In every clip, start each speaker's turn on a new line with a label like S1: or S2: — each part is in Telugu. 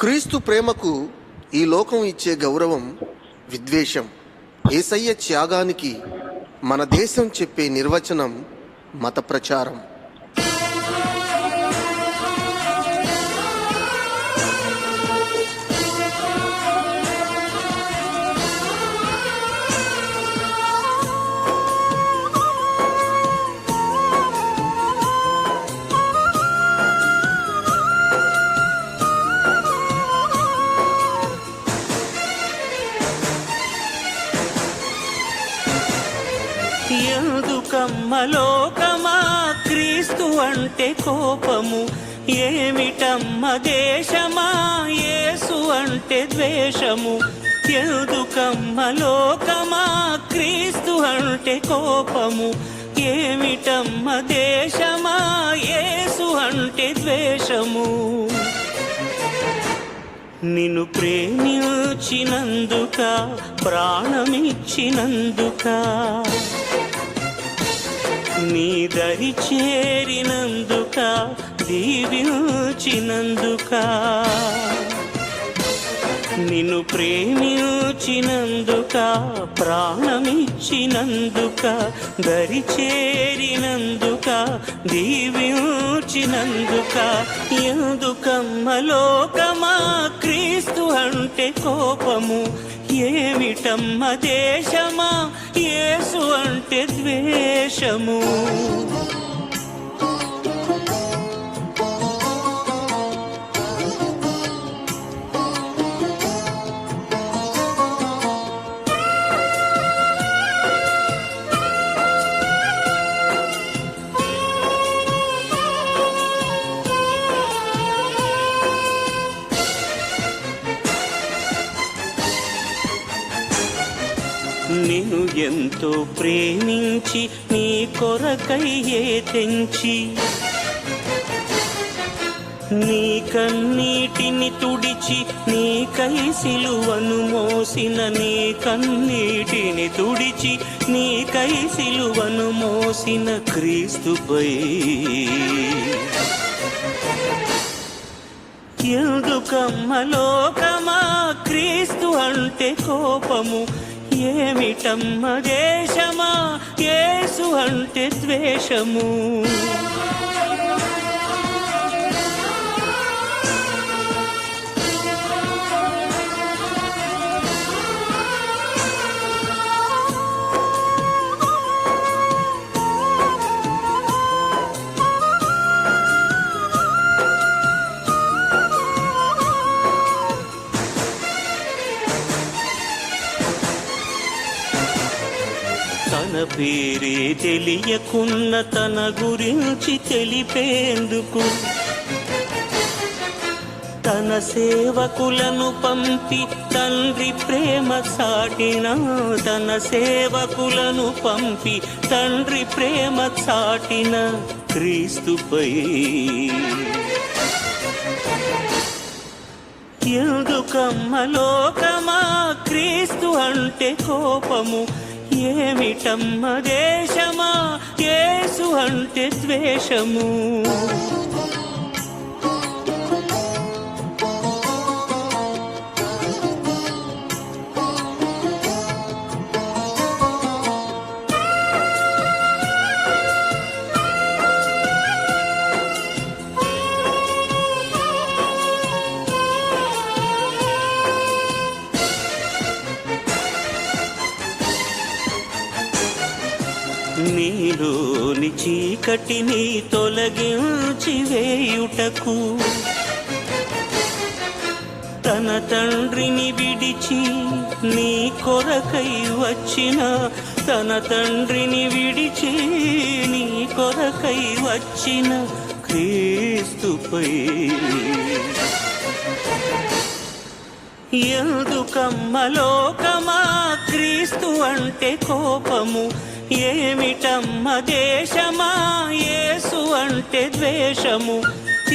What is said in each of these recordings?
S1: క్రీస్తు ప్రేమకు ఈ లోకం ఇచ్చే గౌరవం విద్వేషం. యేసయ్య త్యాగానికి మన దేశం చెప్పే నిర్వచనం మత ప్రచారం.
S2: ఎందుకమ్మ లోకమా క్రీస్తు అంటే కోపము, ఏమిటమ్మ దేశమా యేసు అంటే ద్వేషము. ఎందుకమ్మ లోకమా క్రీస్తు అంటే కోపము, ఏమిటమ్మ దేశమా యేసు అంటే ద్వేషము. నిన్ను ప్రేమించినందుక ప్రాణమిచ్చినందుక, నీ దరి చేరినందుక దీవించినందుక, నిన్ను ప్రేమించినందుక ప్రాణమిచ్చినందుక, దరి చేరినందుక దీవించినందుక. ఎందుకమ్మ లోకమా క్రీస్తు అంటే కోపము, ఏమిటమ్మ దేశమా యేసు అంటే ద్వేషము. నిన్ను ఎంతో ప్రేమించి నీ కొరకయ్యే తెంచి, నీ కన్నీటిని తుడిచి నీకై సిలువను మోసిన, నీ కన్నీటిని తుడిచి నీకై సిలువను మోసిన క్రీస్తుపై ఎందుకమ్మ లోకమా క్రీస్తు అంటే కోపము, ఏమిటమ్మ దేశమా యేసు అంటే ద్వేషము. తన పేరే తెలియకున్న తన గురించి తెలిపేందుకు తన సేవకులను పంపి తండ్రి ప్రేమ చాటిన, తన సేవకులను పంపి తండ్రి ప్రేమ చాటిన క్రీస్తుపై ఎందుకమ్మ లోకమా క్రీస్తు అంటే కోపము, ఏమిటమ్మ దేశమా యేసు అంటే ద్వేషము. నీలోని చీకటిని తొలగించి వేయుటకు తన తండ్రిని విడిచి నీ కొరకై వచ్చిన, తన తండ్రిని విడిచి నీ కొరకై వచ్చిన క్రీస్తుపై ఎందుకమ్మ లోకమా క్రీస్తు అంటే కోపము, ఏమిటమ్మ దేశమా యేసు అంటే ద్వేషము.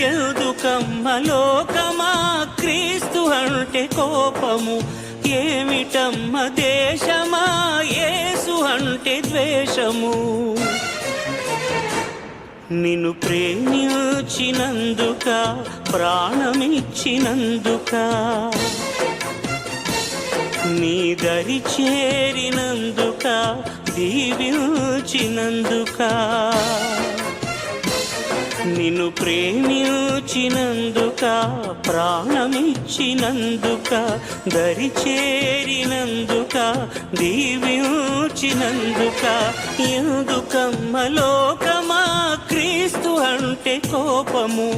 S2: ఎందుకమ్మ లోకమా క్రీస్తు అంటే కోపము, ఏమిటమ్మ దేశమా యేసు అంటే ద్వేషము. నిన్ను ప్రేమించినందుక ప్రాణమిచ్చినందుక నీ దరి చేరినందుక దీవించినందుక నిన్ను ప్రేమించినందుక ప్రాణమిచ్చినందుక దరి చేరినందుక దీవించినందుక ఎందుకమ్మ లోకమా క్రీస్తు అంటే కోపము